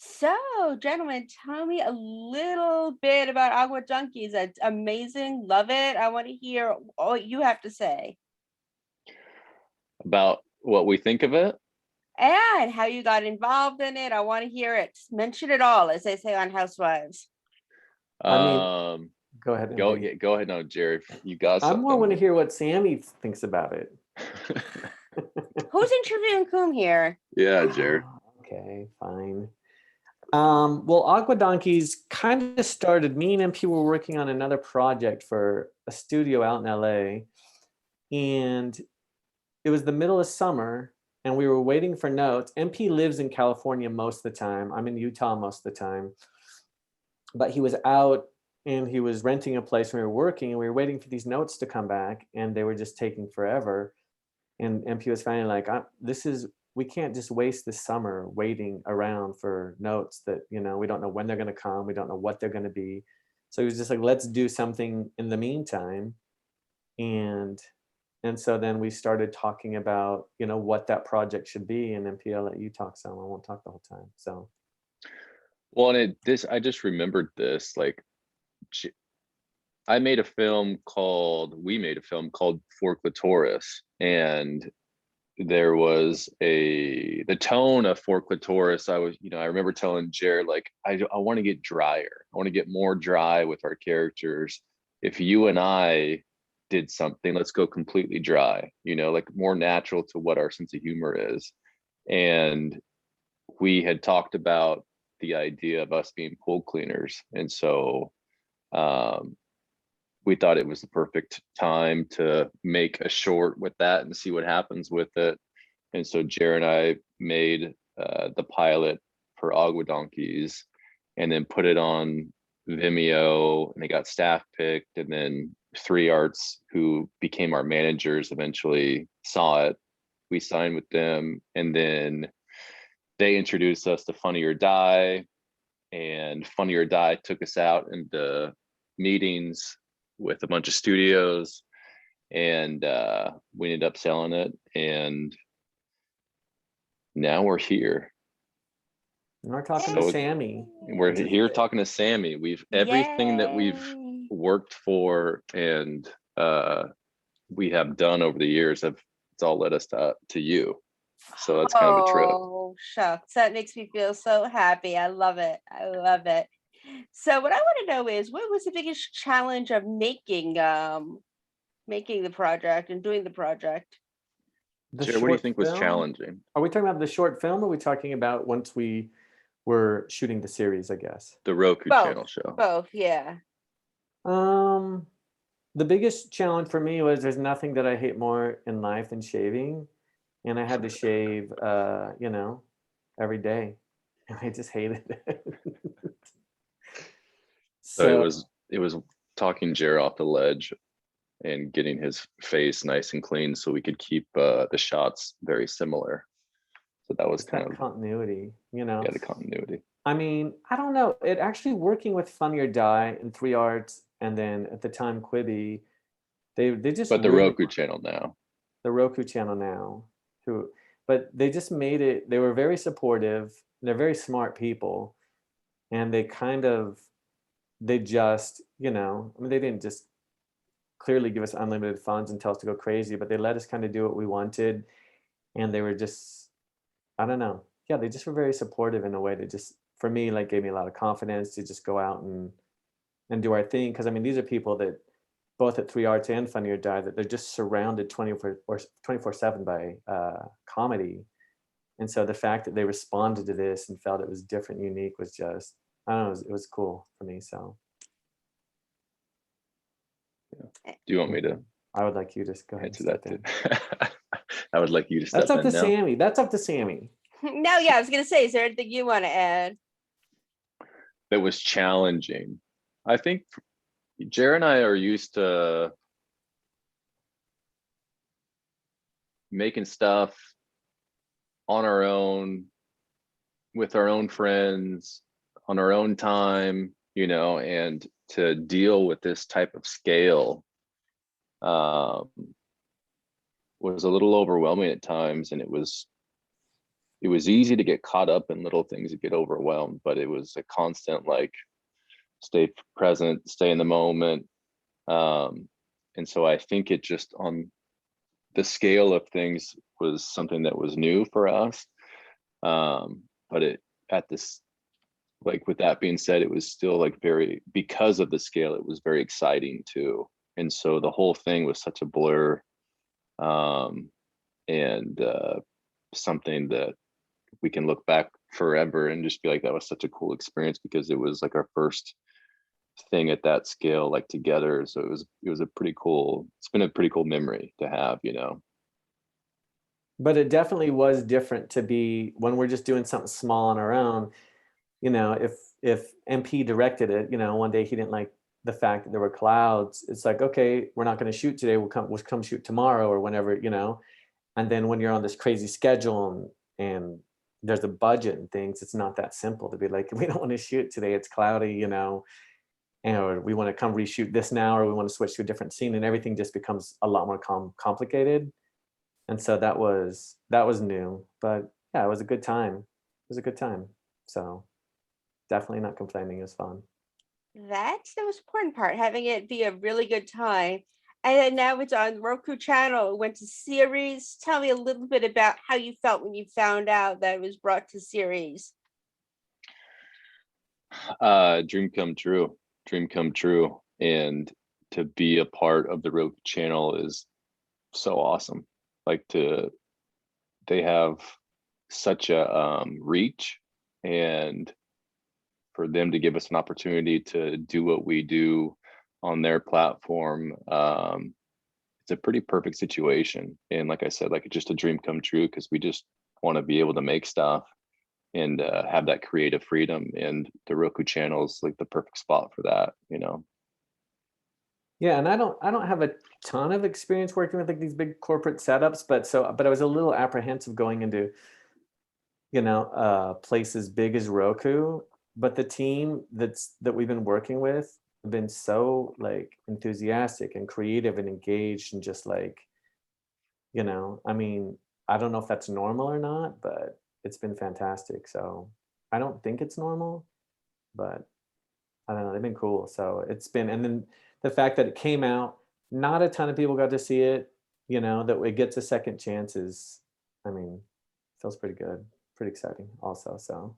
So, gentlemen, tell me a little bit about Agua Junkies. It's amazing. Love it. I want to hear all you have to say. About what we think of it. And how you got involved in it. I want to hear it. Mention it all, as they say on Housewives. I mean, Um, go ahead, go MP. go ahead now, Jared. You got I more want to something. hear what Sammy thinks about it. Who's interviewing whom here? Yeah, Jared. Okay, fine. Well, Aqua Donkeys kind of started. Me and MP were working on another project for a studio out in LA, and it was the middle of summer, and we were waiting for notes. MP lives in California most of the time. I'm in Utah most of the time, but he was out and he was renting a place when we were working, and we were waiting for these notes to come back, and they were just taking forever. And MP was finally like, "This is we can't just waste this summer waiting around for notes that we don't know when they're going to come, we don't know what they're going to be." So he was just like, "Let's do something in the meantime." And so then we started talking about what that project should be. And MP, I'll let you talk some. I won't talk the whole time. So Well, and I just remembered this. Like, we made a film called For Clitoris, and there was the tone of For Clitoris. I remember telling Jared, like, I want to get drier. I want to get more dry with our characters. If you and I did something, let's go completely dry, like more natural to what our sense of humor is. And we had talked about the idea of us being pool cleaners. And so um, we thought it was the perfect time to make a short with that and see what happens with it. And so Jared and I made the pilot for Agua Donkeys, and then put it on Vimeo, and they got staff picked, and then 3 Arts, who became our managers, eventually saw it. We signed with them, and then they introduced us to Funny or Die, and Funny or Die took us out into meetings with a bunch of studios, and we ended up selling it, and now we're here. we're talking to So Sammy. we're here talking to Sammy. We've everything that we've Yay. worked for and we have done over the years it's all led us to you. So that's kind of a trip. Oh, shucks. That makes me feel so happy. I love it. I love it. So what I want to know is what was the biggest challenge of making the project and doing the project? The Jared, what do you short think was film? challenging? Are we talking about the short film, or are we talking about once we were shooting the series, I guess? The Roku Both. channel show. Both, yeah. Um, the biggest challenge for me was there's nothing that I hate more in life than shaving. And I had to shave, every day. And I just hated it. So So it was talking Jared off the ledge and getting his face nice and clean so we could keep the shots very similar. So that was it's kind that of continuity, the continuity. I mean, I don't know. It actually working with Funny or Die and 3 Arts, and then at the time Quibi, they just But the really Roku channel now. the Roku channel now, who, but they just made it. They were very supportive. They're very smart people, and they just I mean, they didn't just clearly give us unlimited funds and tell us to go crazy, but they let us kind of do what we wanted, and they were just, I don't know, yeah, they just were very supportive in a way that just for me like gave me a lot of confidence to just go out and do our thing. Because I mean, these are people that both at 3 Arts and Funny or Die, that they're just surrounded 24/7 by comedy. And so the fact that they responded to this and felt it was different, unique, was just, I don't know, it was cool for me. So Do you want me to I would like you to go ahead and answer step that in. too? I would like you to That's step up in to now. Sammy. That's up to Sammy. No, yeah, I was gonna say, is there anything you want to add? That was challenging. I think Jared and I are used to making stuff on our own, with our own friends, on our own time, and to deal with this type of scale um, was a little overwhelming at times, and it was it was easy to get caught up in little things and get overwhelmed, but it was a constant like stay present, stay in the moment. And so I think it just on the scale of things was something that was new for us. But it at this like with that being said, it was still like very because of the scale, it was very exciting too. And so the whole thing was such a blur. Um, and something that we can look back forever and just be like that was such a cool experience because it was like our first thing at that scale like together, so it was a pretty cool, it's been a pretty cool memory to have, you know. But it definitely was different to be when we're just doing something small on our own. You know, if MP directed it, you know, one day he didn't like the fact that there were clouds. It's like, okay, we're not going to shoot today. We'll come shoot tomorrow or whenever, you know. And then when you're on this crazy schedule and there's a budget and things, it's not that simple to be like, we don't want to shoot today. It's cloudy, you know, and we want to come reshoot this now, or we want to switch to a different scene, and everything just becomes a lot more complicated. And so that was new, but yeah, it was a good time. It was a good time. So definitely not complaining. It was fun. That's the most important part, having it be a really good time. And then now it's on Roku channel. It went to series. Tell me a little bit about how you felt when you found out that it was brought to series. Dream come true, dream come true. And to be a part of the Roku channel is so awesome. Like to they have such a reach, and for them to give us an opportunity to do what we do on their platform, it's a pretty perfect situation. And like I said, like it's just a dream come true because we just want to be able to make stuff and have that creative freedom, and the Roku channel is like the perfect spot for that, you know. Yeah, and I don't have a ton of experience working with like these big corporate setups, but I was a little apprehensive going into, you know, places big as Roku. But the team that we've been working with have been so like enthusiastic and creative and engaged and just like, you know, I mean, I don't know if that's normal or not, but it's been fantastic. So I don't think it's normal, but I don't know, they've been cool. So it's been, and then the fact that it came out, not a ton of people got to see it, you know, that it gets a second chance is, I mean, feels pretty good, pretty exciting also. So,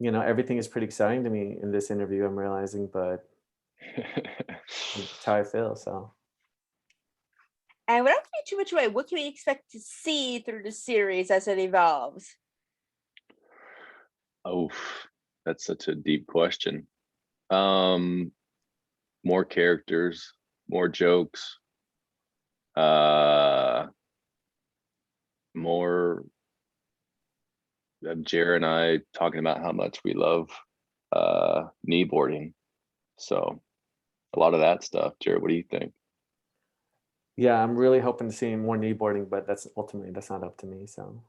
you know, everything is pretty exciting to me in this interview, I'm realizing, but it's how I feel. So, And without giving too much away, what can we expect to see through the series as it evolves? Oh, that's such a deep question. um More characters, more jokes, uh more Jared and I talking about how much we love kneeboarding. So a lot of that stuff. Jared, what do you think? yeah, I'm really hoping to see more kneeboarding, but that's not up to me. So,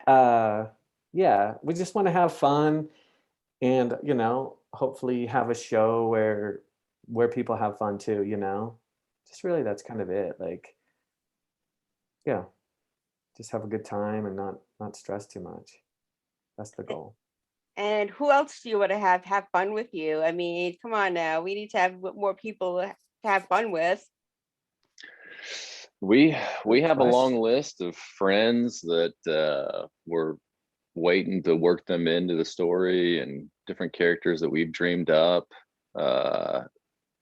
uh, yeah, we just want to have fun and, you know, hopefully have a show where people have fun too, you know. Just really that's kind of it. Like, yeah, just have a good time and not stress too much. That's the goal. And who else do you want to have fun with you? I mean, come on now. We need to have more people to have fun with. we Good we have a long question. list of friends that we're waiting to work them into the story, and different characters that we've dreamed up. uh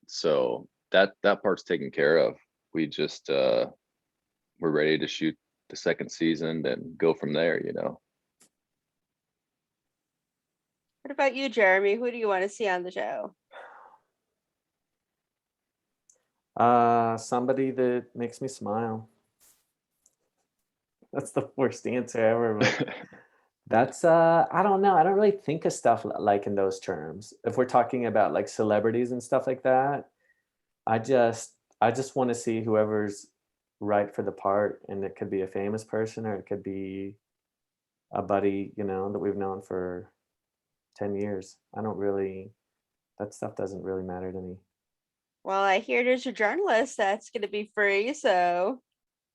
so that part's taken care of. We just we're ready to shoot the second season and go from there, you know. What about you, Jeremy? Who do you want to see on the show? Somebody that makes me smile. That's the worst answer ever, but that's I don't know. I don't really think of stuff like in those terms. If we're talking about like celebrities and stuff like that, I just want to see whoever's right for the part, and it could be a famous person or it could be a buddy, you know, that we've known for 10 years. I don't really, that stuff doesn't really matter to me. Well, I hear there's a journalist that's going to be free, so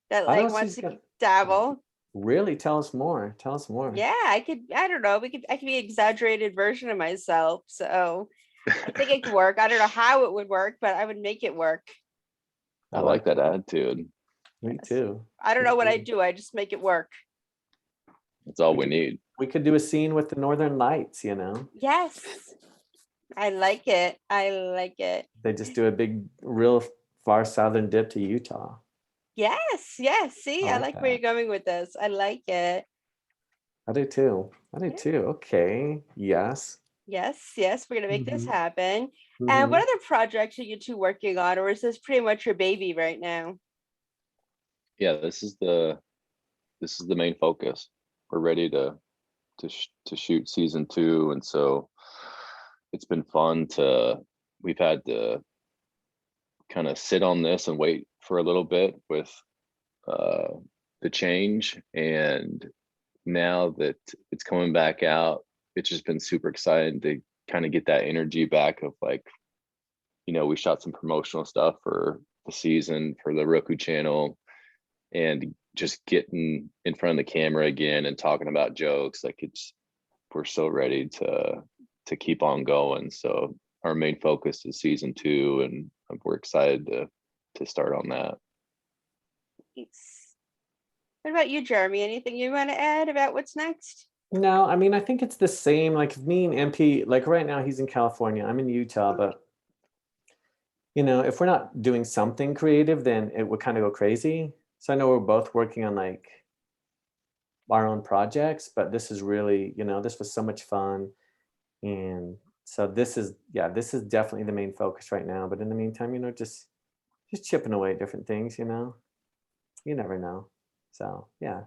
that I like don't wants she's to gonna dabble. really tell us more. Tell us more. Yeah, I could. I don't know. I could be an exaggerated version of myself. So I think it could work. I don't know how it would work, but I would make it work. I like that attitude. Me Yes. too. I don't Me know what I too. do. I just make it work. That's all We we could need. we could do a scene with the Northern Lights, you know. Yes, I like it. I like it. They just do a big, real far southern dip to Utah. Yes, yes. I See, I like like where you're that. going with this. I like it. I do too. I do Yeah. too. Okay. Yes. Yes, yes. We're gonna make this hmm happen. And hmm what other projects are you two working on, or is this pretty much your baby right now? Yeah, this is the main focus. We're ready to shoot season 2, and so it's been fun to we've had to kind of sit on this and wait for a little bit with uh the change, and now that it's coming back out, it's just been super exciting to kind of get that energy back of like, we shot some promotional stuff for the season for the Roku channel, and just getting in front of the camera again and talking about jokes. Like, we're so ready to keep on going. So our main focus is season 2, and we're excited to start on that. Thanks. What about you, Jeremy? Anything you want to add about what's next? No, I mean, I think it's the same. Like me and MP, like right now he's in California, I'm in Utah, but if we're not doing something creative, then it would kind of go crazy. So I know we're both working on like our own projects, but this is really, this was so much fun. And so this is definitely the main focus right now. But in the meantime, just chipping away at different things, you never know. So yeah.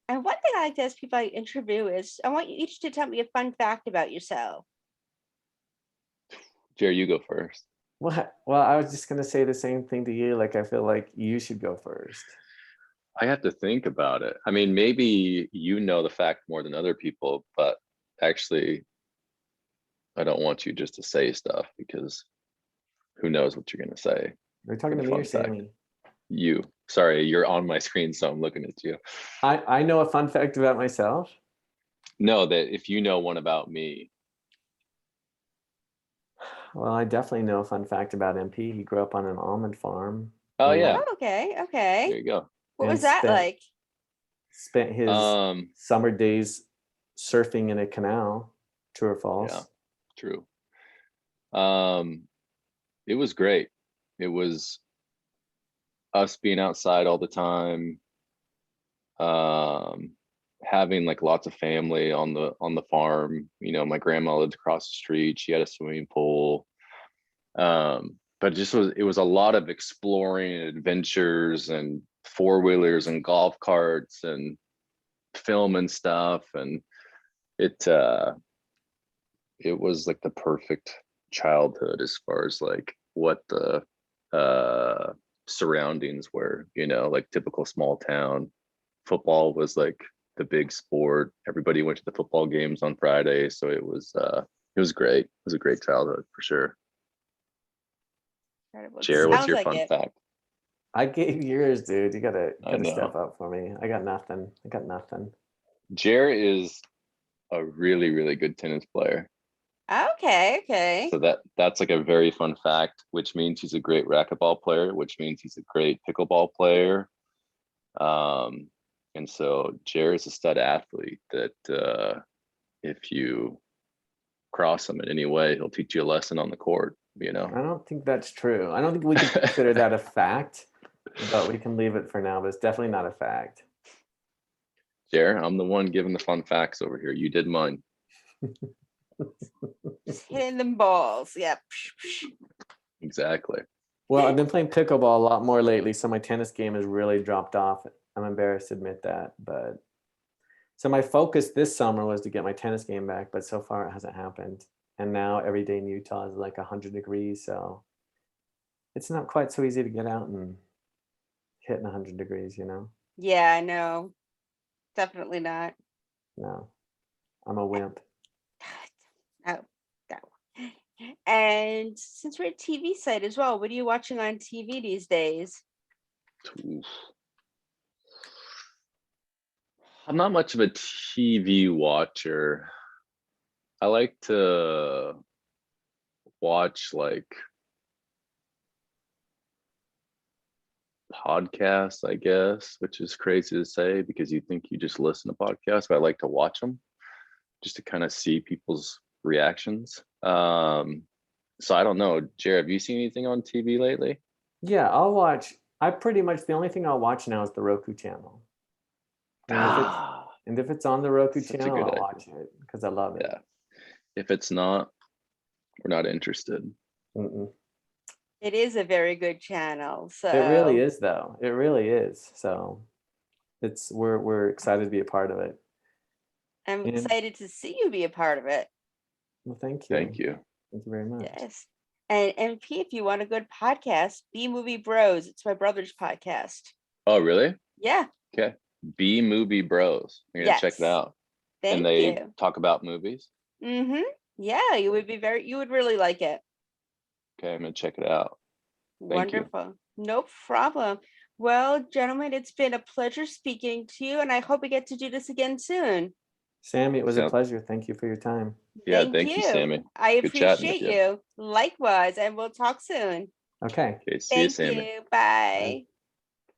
And one thing I like to ask people I interview is I want you each to tell me a fun fact about yourself. Jerry, you go first. Well, I was just gonna say the same thing to you. Like I feel like you should go first. I have to think about it. I mean, maybe you know the fact more than other people, but actually, I don't want you just to say stuff, because who knows what you're going to say Are you for talking the to me or fun fact. Sammy? You. Sorry, you're on my screen, so I'm looking at you. I know a fun fact about myself. No, that if you know one about me. Well, I definitely know a fun fact about MP. He grew up on an almond farm Oh and yeah, Oh, okay, there okay. you go. What and was that like? spent his Um, summer days surfing in a canal. True or yeah, false? true. Um, it was great. It was us being outside all the time, um, having like lots of family on the farm. My grandma lived across the street. She had a swimming pool. But it was a lot of exploring and adventures and four-wheelers and golf carts and film and stuff, and it was like the perfect childhood as far as like what the uh surroundings were, like typical small town. Football was like the big sport. Everybody went to the football games on Friday, so it was great. It was a great childhood for sure. Incredible. It Jared, what's sounds your like fun it. fact? I gave yours, dude. You I gotta step know. up for me. I got nothing. I got nothing. Jared is a really, really good tennis player. Okay, okay. So that's like a very fun fact, which means he's a great racquetball player, which means he's a great pickleball player. Um, and so Jared's a stud athlete that if you cross him in any way, he'll teach you a lesson on the court, I don't think that's true. I don't think we can consider that a fact, but we can leave it for now. But it's definitely not a fact. Jared, I'm the one giving the fun facts over here. You did mine. Just hitting them balls. Yep. Exactly. Well, I've been playing pickleball a lot more lately, so my tennis game has really dropped off. I'm embarrassed to admit that, but so my focus this summer was to get my tennis game back, but so far it hasn't happened. And now every day in Utah is like 100 degrees, so it's not quite so easy to get out and hit in 100 degrees. Yeah, I know. Definitely not. No, I'm a wimp. No, no. And since we're a TV site as well, what are you watching on TV these days? Oof. I'm not much of a TV watcher. I like to watch like podcasts, I guess, which is crazy to say because you think you just listen to podcasts, but I like to watch them just to kind of see people's reactions. So I don't know, Jared, have you seen anything on TV lately? Yeah, I'll watch. I pretty much the only thing I'll watch now is the Roku channel. And Ah, if it's on the Roku such a channel, good I'll idea. watch it because I love it. Yeah. If it's not, we're not interested. Mm-mm. It is a very good channel. It really So is, though. It really is. So we're excited to be a part of it. I'm And excited to see you be a part of it. well, thank you. Thank you. Thank you very much. Yes. And MP, if you want a good podcast, B Movie Bros. It's my brother's podcast. Oh, really? Yeah. Okay. B Movie Bros. I'm gonna check it Yes. out. And Thank they you. talk about movies. Mm-hmm. Yeah, you would really like it. Okay, I'm gonna check it out. Thank you. Wonderful. No problem. Well, gentlemen, it's been a pleasure speaking to you, and I hope we get to do this again soon. Sammy, it was a Sound- pleasure. Thank you for your time. Yeah, Thank thank you, you. Sammy. I Good chatting with appreciate you. you. Likewise, and we'll talk soon. Okay. Okay, see you, Thank Sammy. you. Bye.